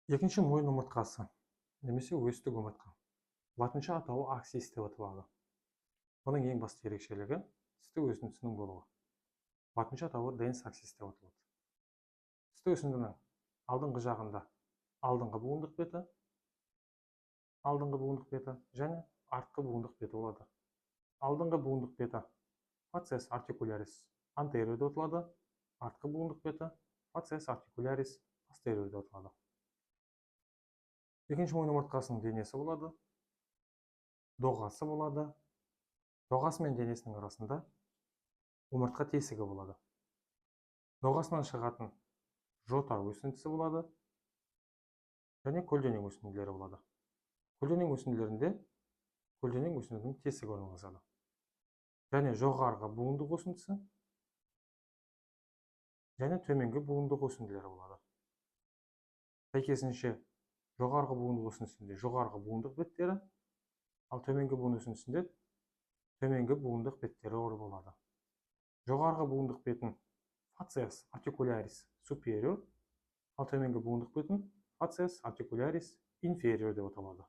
Екінші мойын омыртқасы немесе өстік омыртқа. Латынша атауы аксис деп аталады. Оның ең басты ерекшелігі тісті өсіндісінің болуы. Латынша атауы денс аксис деп аталады. Тісті өсіндінің алдыңғы жағында алдыңғы буындық беті және артқы буындық беті болады. Алдыңғы буындық беті фациес артикулярис антериор деп аталады. Артқы буындық беті фациес артикулярис постериор деп аталады. Екінші мойын омыртқасының денесі болады, доғасы болады. Доғасы мен денесінің арасында омыртқа тесігі болады. Доғасынан шығатын жота өсіндісі болады және көлденең өсінділері болады. Көлденең өсінділерінде көлденең өсіндінің тесігі орналасады. Және жоғарғы буындық өсіндісі және төменгі буындық өсінділері болады. Сәйкесінше жоғарғы буындық өсіндісінде жоғарғы буындық беттері, ал төменгі буындық өсіндісінде төменгі буындық беттері болады. Жоғарғы буындық бетін фациес артикулярис супериор, ал төменгі буындық бетін фациес артикулярис инфериор деп аталады.